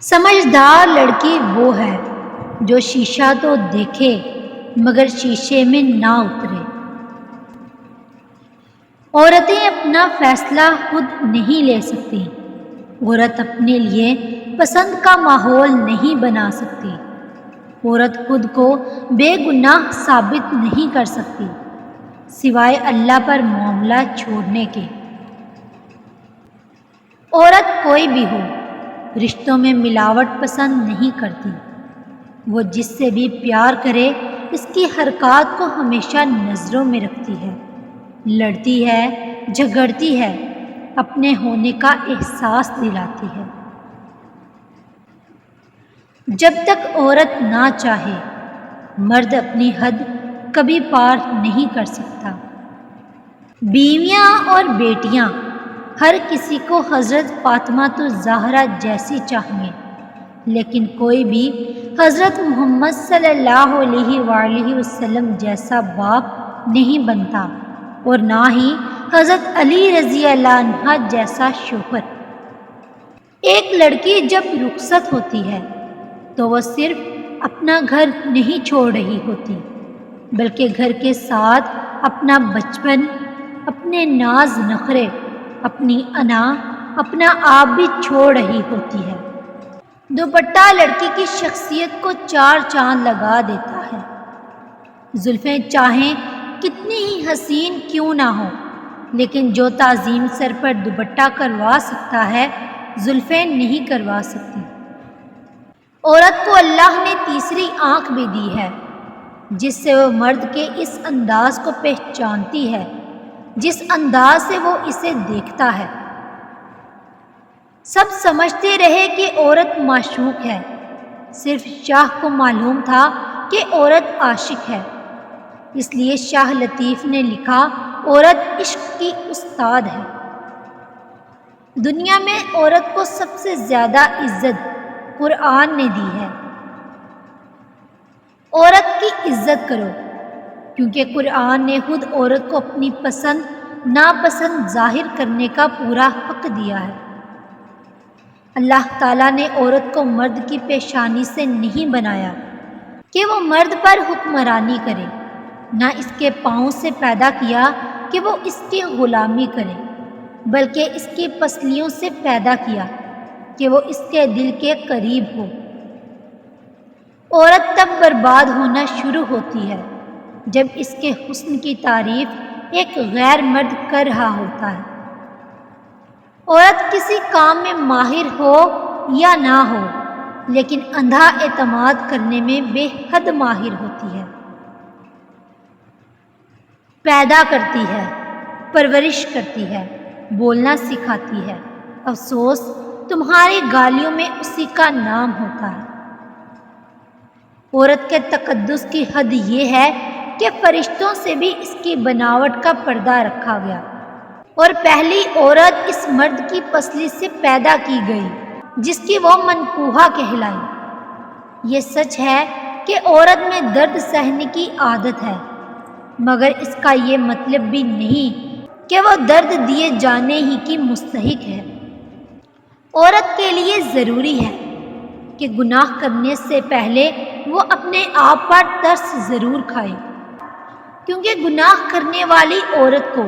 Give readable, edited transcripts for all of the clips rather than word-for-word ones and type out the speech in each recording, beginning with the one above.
سمجھدار لڑکی وہ ہے جو شیشہ تو دیکھے مگر شیشے میں نہ اترے۔ عورتیں اپنا فیصلہ خود نہیں لے سکتی۔ عورت اپنے لیے پسند کا ماحول نہیں بنا سکتی۔ عورت خود کو بے گناہ ثابت نہیں کر سکتی سوائے اللہ پر معاملہ چھوڑنے کے۔ عورت کوئی بھی ہو رشتوں میں ملاوٹ پسند نہیں کرتی۔ وہ جس سے بھی پیار کرے اس کی حرکات کو ہمیشہ نظروں میں رکھتی ہے، لڑتی ہے، جھگڑتی ہے، اپنے ہونے کا احساس دلاتی ہے۔ جب تک عورت نہ چاہے مرد اپنی حد کبھی پار نہیں کر سکتا۔ بیویاں اور بیٹیاں ہر کسی کو حضرت فاطمہ الزہرا جیسی چاہیے، لیکن کوئی بھی حضرت محمد صلی اللہ علیہ وآلہ وسلم جیسا باپ نہیں بنتا اور نہ ہی حضرت علی رضی اللہ عنہ جیسا شوہر۔ ایک لڑکی جب رخصت ہوتی ہے تو وہ صرف اپنا گھر نہیں چھوڑ رہی ہوتی بلکہ گھر کے ساتھ اپنا بچپن، اپنے ناز نخرے، اپنی انا، اپنا آپ بھی چھوڑ رہی ہوتی ہے۔ دوپٹہ لڑکی کی شخصیت کو چار چاند لگا دیتا ہے۔ زلفیں چاہیں کتنی ہی حسین کیوں نہ ہو، لیکن جو تعظیم سر پر دوپٹہ کروا سکتا ہے زلفیں نہیں کروا سکتی۔ عورت کو اللہ نے تیسری آنکھ بھی دی ہے جس سے وہ مرد کے اس انداز کو پہچانتی ہے جس انداز سے وہ اسے دیکھتا ہے۔ سب سمجھتے رہے کہ عورت معشوق ہے، صرف شاہ کو معلوم تھا کہ عورت عاشق ہے، اس لیے شاہ لطیف نے لکھا عورت عشق کی استاد ہے۔ دنیا میں عورت کو سب سے زیادہ عزت قرآن نے دی ہے۔ عورت کی عزت کرو کیونکہ قرآن نے خود عورت کو اپنی پسند ناپسند ظاہر کرنے کا پورا حق دیا ہے۔ اللہ تعالیٰ نے عورت کو مرد کی پیشانی سے نہیں بنایا کہ وہ مرد پر حکمرانی کرے، نہ اس کے پاؤں سے پیدا کیا کہ وہ اس کی غلامی کرے، بلکہ اس کی پسلیوں سے پیدا کیا کہ وہ اس کے دل کے قریب ہو۔ عورت تب برباد ہونا شروع ہوتی ہے جب اس کے حسن کی تعریف ایک غیر مرد کر رہا ہوتا ہے۔ عورت کسی کام میں ماہر ہو یا نہ ہو لیکن اندھا اعتماد کرنے میں بے حد ماہر ہوتی ہے۔ پیدا کرتی ہے، پرورش کرتی ہے، بولنا سکھاتی ہے، افسوس تمہاری گالیوں میں اسی کا نام ہوتا ہے۔ عورت کے تقدس کی حد یہ ہے کہ فرشتوں سے بھی اس کی بناوٹ کا پردہ رکھا گیا اور پہلی عورت اس مرد کی پسلی سے پیدا کی گئی جس کی وہ منکوحہ کہلائی۔ یہ سچ ہے کہ عورت میں درد سہنے کی عادت ہے، مگر اس کا یہ مطلب بھی نہیں کہ وہ درد دیے جانے ہی کی مستحق ہے۔ عورت کے لیے ضروری ہے کہ گناہ کرنے سے پہلے وہ اپنے آپ پر ترس ضرور کھائے، کیونکہ گناہ کرنے والی عورت کو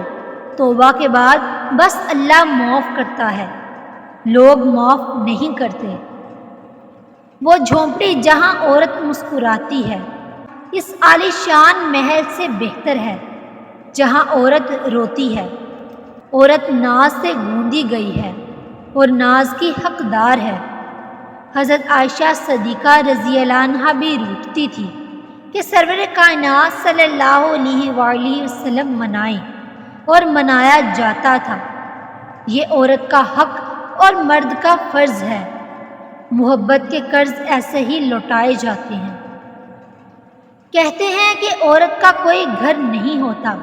توبہ کے بعد بس اللہ معاف کرتا ہے، لوگ معاف نہیں کرتے۔ وہ جھونپڑی جہاں عورت مسکراتی ہے اس عالی شان محل سے بہتر ہے جہاں عورت روتی ہے۔ عورت ناز سے گوندی گئی ہے اور ناز کی حقدار ہے۔ حضرت عائشہ صدیقہ رضی اللہ عنہا بھی روٹتی تھی کہ سرور کائنات صلی اللہ علیہ وآلہ وسلم منائیں اور منایا جاتا تھا۔ یہ عورت کا حق اور مرد کا فرض ہے۔ محبت کے قرض ایسے ہی لوٹائے جاتے ہیں۔ کہتے ہیں کہ عورت کا کوئی گھر نہیں ہوتا،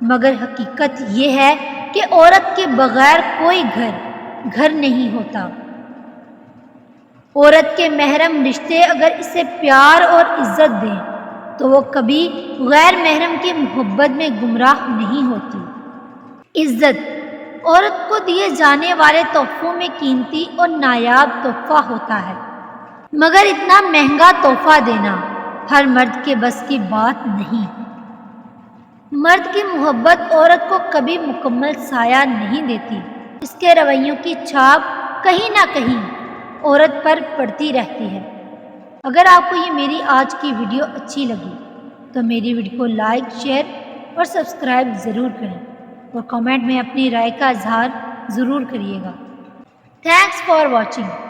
مگر حقیقت یہ ہے کہ عورت کے بغیر کوئی گھر نہیں ہوتا۔ عورت کے محرم رشتے اگر اسے پیار اور عزت دیں تو وہ کبھی غیر محرم کی محبت میں گمراہ نہیں ہوتی۔ عزت عورت کو دیے جانے والے تحفوں میں قیمتی اور نایاب تحفہ ہوتا ہے، مگر اتنا مہنگا تحفہ دینا ہر مرد کے بس کی بات نہیں۔ مرد کی محبت عورت کو کبھی مکمل سایہ نہیں دیتی، اس کے رویوں کی چھاپ کہیں نہ کہیں عورت پر پڑتی رہتی ہے۔ اگر آپ کو یہ میری آج کی ویڈیو اچھی لگی تو میری ویڈیو کو لائک، شیئر اور سبسکرائب ضرور کریں اور کمنٹ میں اپنی رائے کا اظہار ضرور کریے گا۔ Thanks for watching.